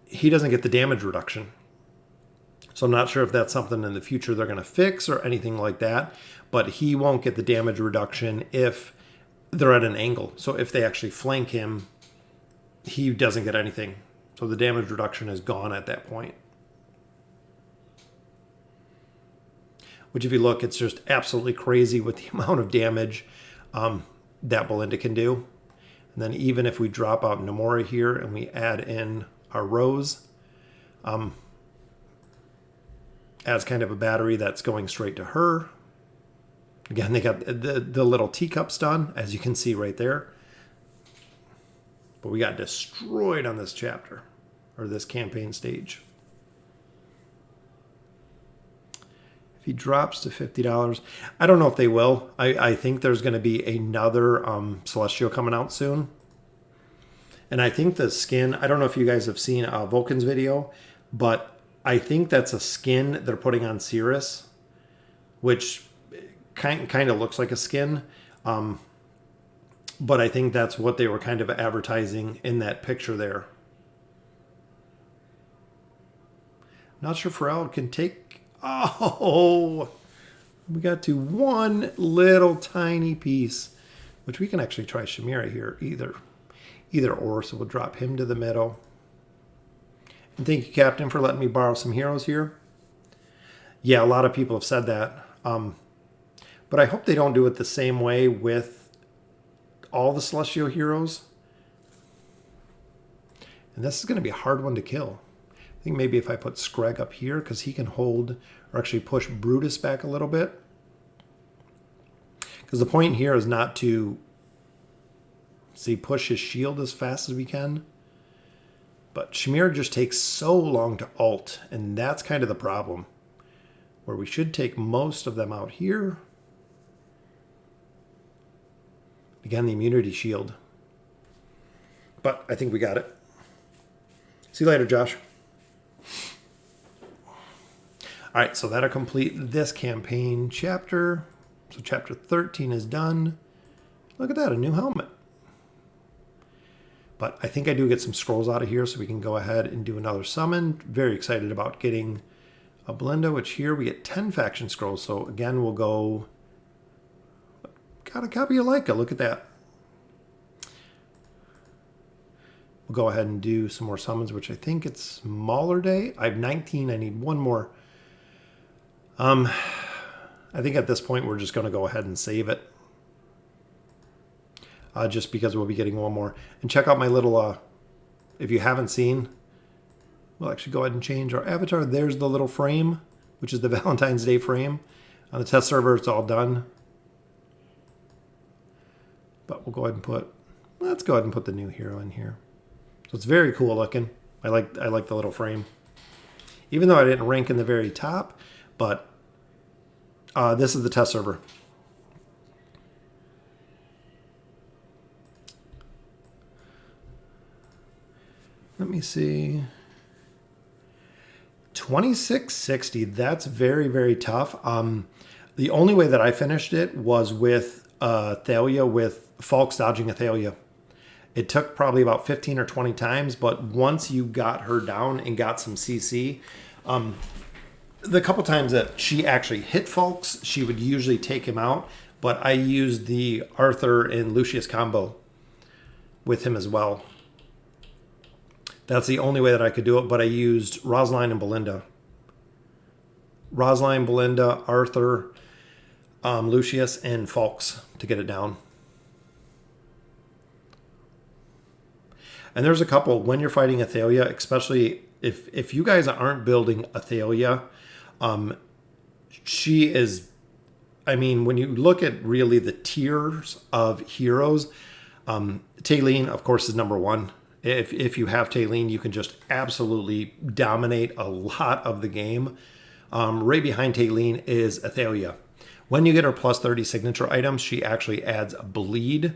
he doesn't get the damage reduction. So I'm not sure if that's something in the future they're going to fix or anything like that, but he won't get the damage reduction if they're at an angle. So if they actually flank him, he doesn't get anything. So the damage reduction is gone at that point. Which if you look, it's just absolutely crazy with the amount of damage that Belinda can do. And then even if we drop out Namora here and we add in our Rose, as kind of a battery that's going straight to her. Again, they got the little teacups done, as you can see right there. But we got destroyed on this chapter, or this campaign stage. If he drops to $50, I don't know if they will. I think there's going to be another Celestial coming out soon. And I think the skin, I don't know if you guys have seen Vulcan's video, but I think that's a skin they're putting on Cirrus, which kind of looks like a skin. But I think that's what they were kind of advertising in that picture there. Not sure Pharrell can take... Oh! We got to 1 little tiny piece, which we can actually try Shamira here either or, so we'll drop him to the middle. And thank you, Captain, for letting me borrow some heroes here. Yeah, a lot of people have said that. But I hope they don't do it the same way with all the Celestial heroes. And this is going to be a hard one to kill. I think maybe if I put Scrag up here, because he can hold or actually push Brutus back a little bit. Because the point here is not to push his shield as fast as we can. But Shamir just takes so long to ult, and that's kind of the problem. Where we should take most of them out here. Again, the immunity shield. But I think we got it. See you later, Josh. All right, so that'll complete this campaign chapter. So chapter 13 is done. Look at that, a new helmet. But I think I do get some scrolls out of here so we can go ahead and do another summon. Very excited about getting a Belinda, which here we get 10 faction scrolls. So again, we'll go... Got a copy of Leica, look at that. We'll go ahead and do some more summons, which I think it's Mauler Day. I have 19, I need 1 more. I think at this point we're just going to go ahead and save it. Just because we'll be getting 1 more. And check out my little, if you haven't seen, we'll actually go ahead and change our avatar. There's the little frame, which is the Valentine's Day frame. On the test server, it's all done. But we'll go ahead and let's go ahead and put the new hero in here. So it's very cool looking. I like the little frame. Even though I didn't rank in the very top, but this is the test server. Let me see. 2660. That's very, very tough. The only way that I finished it was with Thalia, with Falk's dodging Athalia. It took probably about 15 or 20 times, but once you got her down and got some CC, the couple times that she actually hit folks, she would usually take him out. But I used the Arthur and Lucius combo with him as well. That's the only way that I could do it, but I used Rosaline and Belinda. Rosaline, Belinda, Arthur, Lucius, and Fawkes to get it down. And there's a couple, when you're fighting Athalia, especially if you guys aren't building Athalia, she is, I mean, when you look at really the tiers of heroes, Taylene, of course, is number one. If you have Taylene, you can just absolutely dominate a lot of the game. Right behind Taylene is Athalia. When you get her plus 30 signature items, she actually adds a bleed,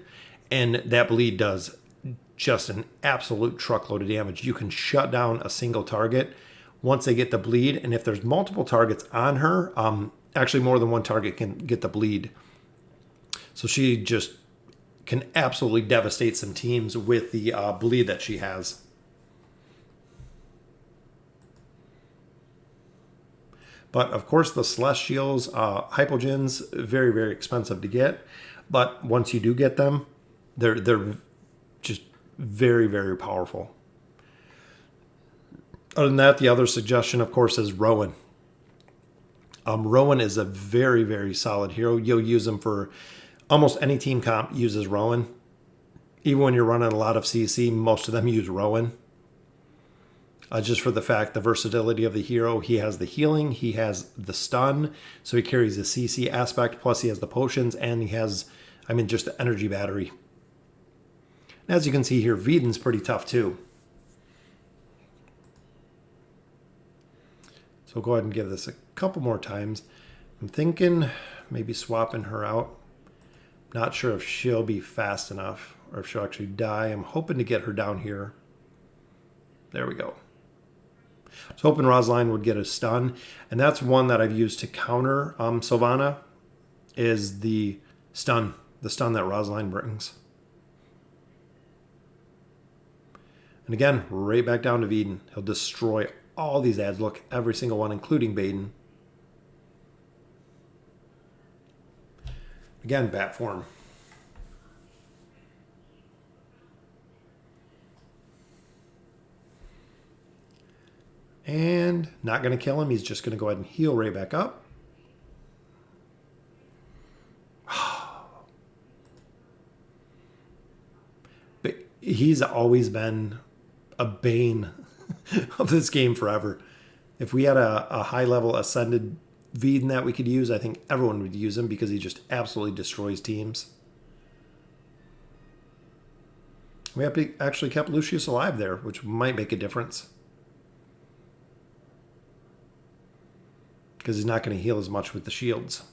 and that bleed does just an absolute truckload of damage. You can shut down a single target once they get the bleed, and if there's multiple targets on her, actually more than one target can get the bleed. So she just can absolutely devastate some teams with the bleed that she has. But of course, the Celestials, Hypogeans, very, very expensive to get. But once you do get them, they're just very, very powerful. Other than that, the other suggestion, of course, is Rowan. Rowan is a very, very solid hero. You'll use him for almost any team comp uses Rowan. Even when you're running a lot of CC, most of them use Rowan. Just for the fact, the versatility of the hero. He has the healing, he has the stun, so he carries the CC aspect, plus he has the potions, and he has, I mean, just the energy battery. As you can see here, Veden's pretty tough too. So we'll go ahead and give this a couple more times. I'm thinking maybe swapping her out. Not sure if she'll be fast enough or if she'll actually die. I'm hoping to get her down here. There we go. So hoping Rosaline would get a stun. And that's one that I've used to counter Sylvana, is the stun that Rosaline brings. And again, right back down to Veden. He'll destroy all these ads. Look, every single one, including Baden. Again, bat form. And not going to kill him. He's just going to go ahead and heal right back up. But he's always been a bane of this game forever. If we had a high-level ascended Veden that we could use, I think everyone would use him because he just absolutely destroys teams. We actually kept Lucius alive there, which might make a difference. Because he's not going to heal as much with the shields.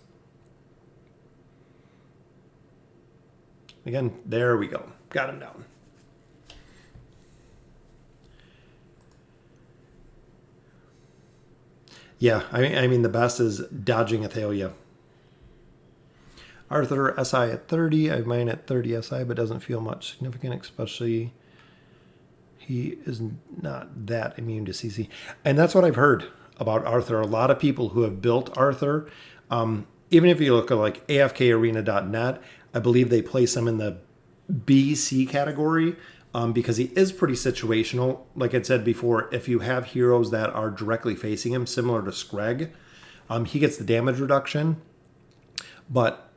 Again, there we go. Got him down. Yeah, I mean the best is dodging Athalia. Arthur SI at 30. I have mine at 30 SI, but doesn't feel much significant, especially he is not that immune to CC. And that's what I've heard about Arthur. A lot of people who have built Arthur, even if you look at like AFKarena.net, I believe they place him in the BC category because he is pretty situational. Like I said before, if you have heroes that are directly facing him, similar to Screg, he gets the damage reduction. But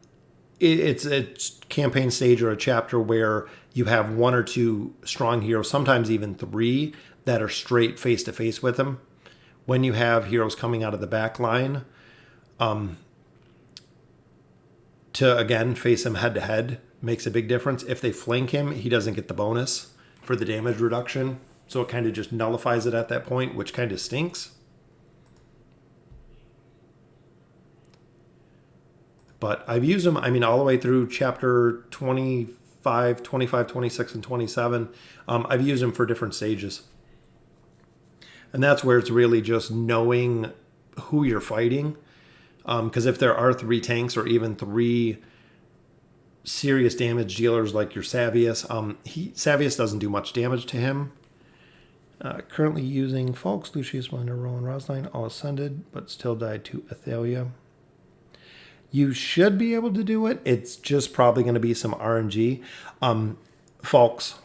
it's a campaign stage or a chapter where you have one or two strong heroes, sometimes even three, that are straight face-to-face with him. When you have heroes coming out of the back line, to, again, face him head-to-head makes a big difference. If they flank him, he doesn't get the bonus for the damage reduction. So it kind of just nullifies it at that point, which kind of stinks. But I've used them, I mean, all the way through chapter 25, 26, and 27. I've used them for different stages. And that's where it's really just knowing who you're fighting. Because if there are three tanks or even three serious damage dealers like your Savius. Savius doesn't do much damage to him. Currently using Falx, Lucius, Wonder, Rowan, Rosline, all ascended, but still died to Athalia. You should be able to do it. It's just probably going to be some RNG. Falx.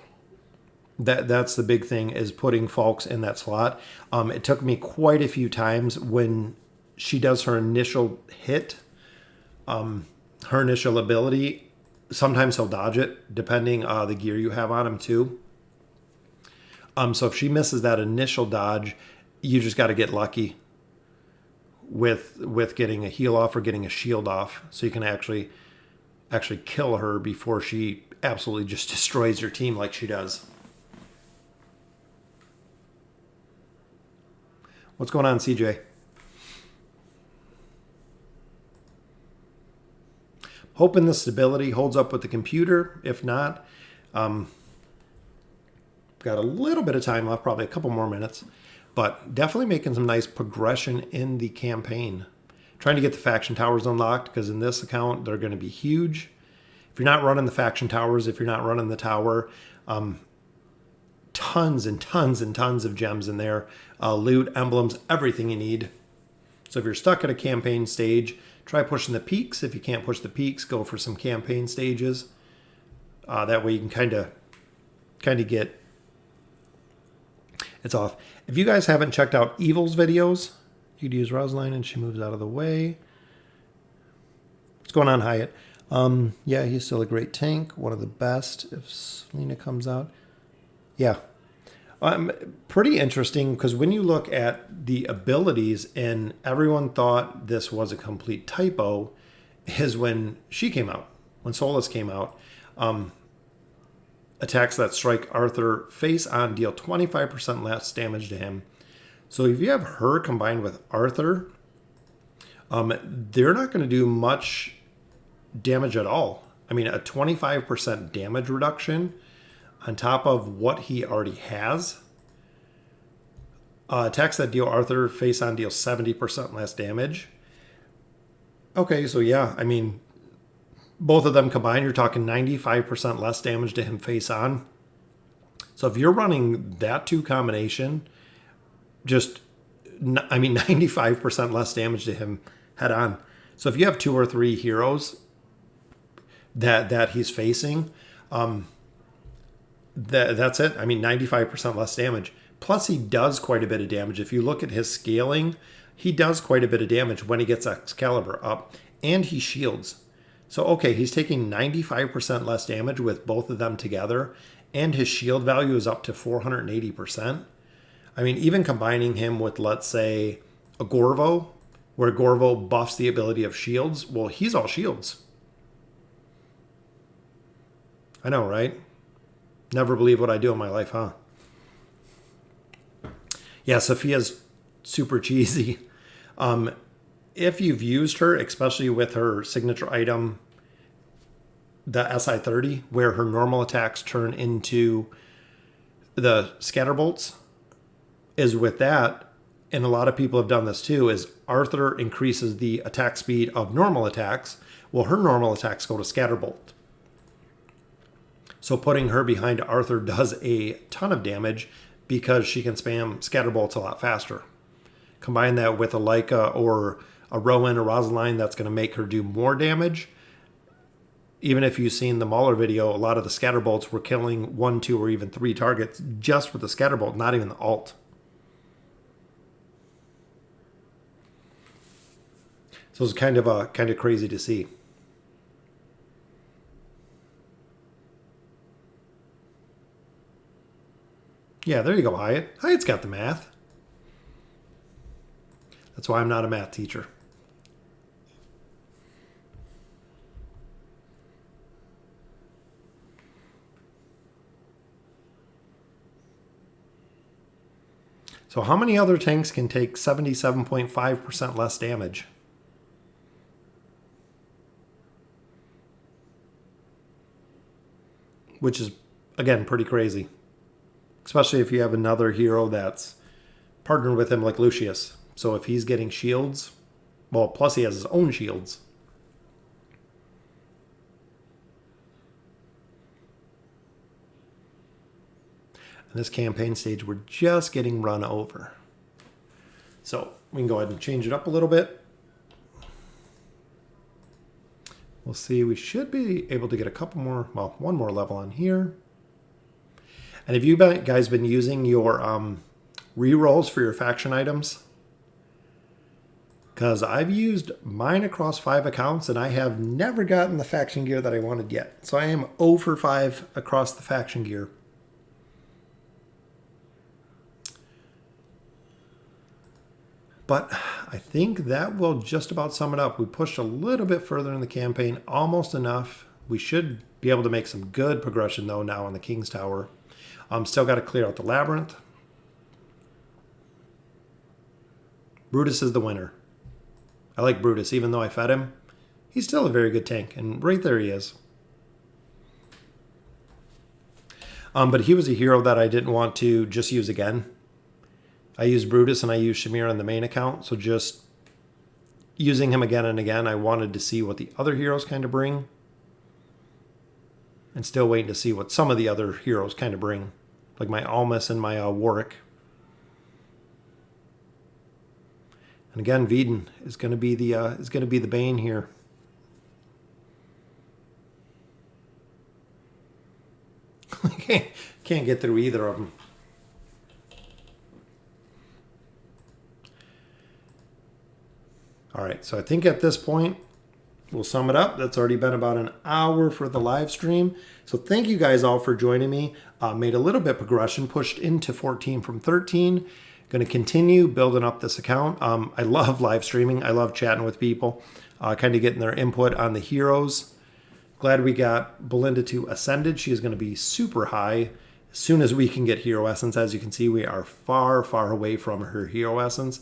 That's the big thing, is putting Falx in that slot. It took me quite a few times when she does her initial hit, her initial ability. Sometimes he'll dodge it, depending the gear you have on him too. So if she misses that initial dodge, you just got to get lucky with getting a heal off or getting a shield off, so you can actually kill her before she absolutely just destroys your team like she does. What's going on, CJ? Hoping the stability holds up with the computer. If not, got a little bit of time left, probably a couple more minutes, but definitely making some nice progression in the campaign. Trying to get the faction towers unlocked, because in this account, they're going to be huge. If you're not running the faction towers, if you're not running the tower, tons and tons and tons of gems in there. Loot, emblems, everything you need. So if you're stuck at a campaign stage, try pushing the peaks. If you can't push the peaks, go for some campaign stages. That way you can kind of get... It's off. If you guys haven't checked out Evil's videos, you'd use Rosline and she moves out of the way. What's going on, Hyatt? Yeah, he's still a great tank. One of the best if Selena comes out. Yeah. Pretty interesting, because when you look at the abilities, and everyone thought this was a complete typo, is when she came out, when Solus came out. Attacks that strike Arthur face on deal 25% less damage to him. So if you have her combined with Arthur, they're not going to do much damage at all. I mean, a 25% damage reduction on top of what he already has. Attacks that deal Arthur face on deal 70% less damage. Okay, so yeah, I mean, both of them combined, you're talking 95% less damage to him face on. So if you're running that two combination, just, I mean, 95% less damage to him head on. So if you have 2 or 3 heroes that he's facing, that's it. I mean, 95% less damage. Plus, he does quite a bit of damage. If you look at his scaling, he does quite a bit of damage when he gets Excalibur up, and he shields. So, okay, he's taking 95% less damage with both of them together, and his shield value is up to 480%. I mean, even combining him with, let's say, a Gorvo, where Gorvo buffs the ability of shields, well, he's all shields. I know, right? Never believe what I do in my life, huh? Yeah, Sophia's super cheesy. If you've used her, especially with her signature item, the SI-30, where her normal attacks turn into the scatterbolts, is with that, and a lot of people have done this too, is Arthur increases the attack speed of normal attacks. Well, her normal attacks go to scatterbolt. So putting her behind Arthur does a ton of damage because she can spam scatterbolts a lot faster. Combine that with a Leica or a Rowan or Rosaline, that's going to make her do more damage. Even if you've seen the Mauler video, a lot of the scatterbolts were killing 1, 2, or even 3 targets just with the scatterbolt, not even the ult. So it's kind of crazy to see. Yeah, there you go, Hyatt. Hyatt's got the math. That's why I'm not a math teacher. So how many other tanks can take 77.5% less damage? Which is, again, pretty crazy. Especially if you have another hero that's partnered with him like Lucius. So if he's getting shields, well, plus he has his own shields. And this campaign stage, we're just getting run over. So we can go ahead and change it up a little bit. We'll see, we should be able to get a couple more, well, one more level on here. And have you guys been using your re-rolls for your faction items? Because I've used mine across 5 accounts and I have never gotten the faction gear that I wanted yet. So I am 0 for 5 across the faction gear. But I think that will just about sum it up. We pushed a little bit further in the campaign, almost enough. We should be able to make some good progression though now in the King's Tower. Still got to clear out the labyrinth. Brutus is the winner. I like Brutus, even though I fed him. He's still a very good tank, and right there he is. But he was a hero that I didn't want to just use again. I used Brutus and I used Shamir on the main account, so just using him again and again, I wanted to see what the other heroes kind of bring. And still waiting to see what some of the other heroes kind of bring. Like my Almas and my Warwick. And again, Veden is going to be the bane here. Can't get through either of them. All right, so I think at this point, we'll sum it up. That's already been about an hour for the live stream. So thank you guys all for joining me. Made a little bit progression, pushed into 14 from 13. Going to continue building up this account. I love live streaming. I love chatting with people, kind of getting their input on the heroes. Glad we got Belinda to Ascended. She is going to be super high as soon as we can get Hero Essence. As you can see, we are far, far away from her Hero Essence.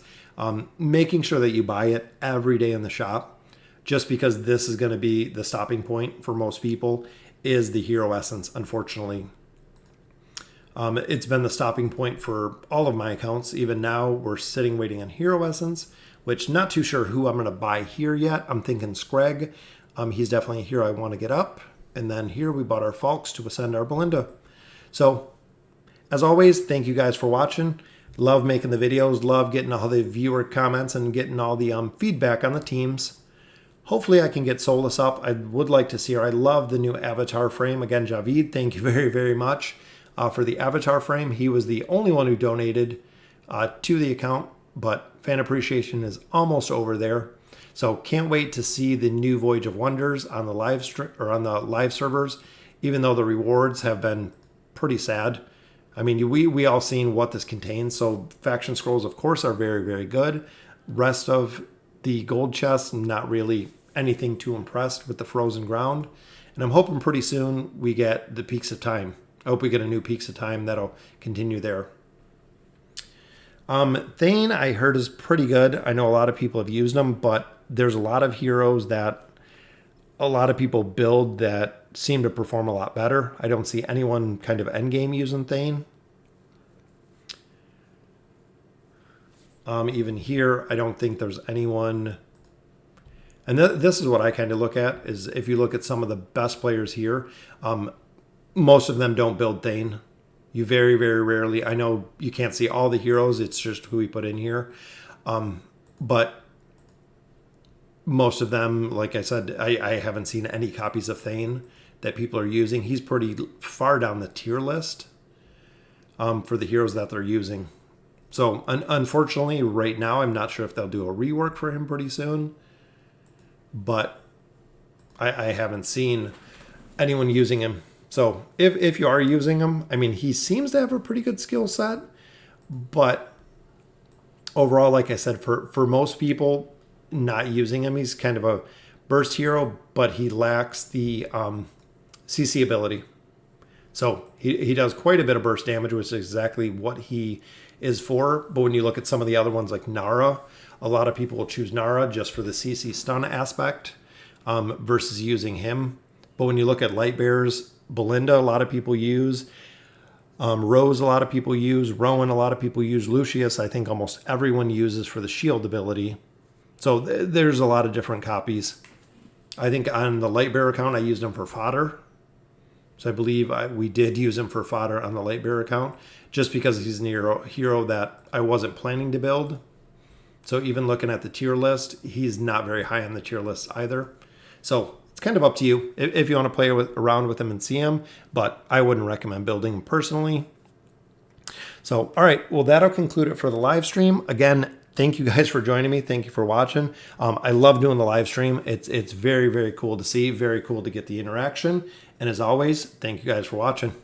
Making sure that you buy it every day in the shop, just because this is going to be the stopping point for most people, is the Hero Essence, unfortunately. It's been the stopping point for all of my accounts. Even now, we're sitting waiting on Hero Essence, which not too sure who I'm going to buy here yet. I'm thinking Screg. He's definitely a hero I want to get up. And then here we bought our Falks to ascend our Belinda. So, as always, thank you guys for watching. Love making the videos. Love getting all the viewer comments and getting all the feedback on the teams. Hopefully I can get Solus up. I would like to see her. I love the new avatar frame. Again, Javid, thank you very, very much for the avatar frame. He was the only one who donated to the account, but fan appreciation is almost over there. So can't wait to see the new Voyage of Wonders on the live servers, even though the rewards have been pretty sad. I mean, we all seen what this contains. So faction scrolls, of course, are very, very good. Rest of the gold chests, not really anything too impressed with the frozen ground. And I'm hoping pretty soon we get the Peaks of Time. I hope we get a new Peaks of Time that'll continue there. Thane, I heard, is pretty good. I know a lot of people have used them, but there's a lot of heroes that a lot of people build that seem to perform a lot better. I don't see anyone kind of endgame using Thane. Even here, I don't think there's anyone. And this is what I kind of look at, is if you look at some of the best players here, most of them don't build Thane. You very, very rarely. I know you can't see all the heroes. It's just who we put in here. But most of them, like I said, I haven't seen any copies of Thane that people are using. He's pretty far down the tier list for the heroes that they're using. So unfortunately, right now, I'm not sure if they'll do a rework for him pretty soon. But I haven't seen anyone using him. So if you are using him, I mean, he seems to have a pretty good skill set. But overall, like I said, for most people not using him, he's kind of a burst hero, but he lacks the CC ability. So he does quite a bit of burst damage, which is exactly what he is for. But when you look at some of the other ones like Nara, a lot of people will choose Nara just for the CC stun aspect versus using him. But when you look at Light Bearers, Belinda, a lot of people use. Rose, a lot of people use. Rowan, a lot of people use. Lucius, I think almost everyone uses for the shield ability. So there's a lot of different copies. I think on the Light Bearer account, I used them for fodder. So I believe we did use him for fodder on the Light Bearer account, just because he's a hero that I wasn't planning to build. So even looking at the tier list, he's not very high on the tier list either. So it's kind of up to you if you want to play around with him and see him, but I wouldn't recommend building him personally. So, all right, well, that'll conclude it for the live stream. Again, thank you guys for joining me. Thank you for watching. I love doing the live stream. It's very, very cool to see, very cool to get the interaction. And as always, thank you guys for watching.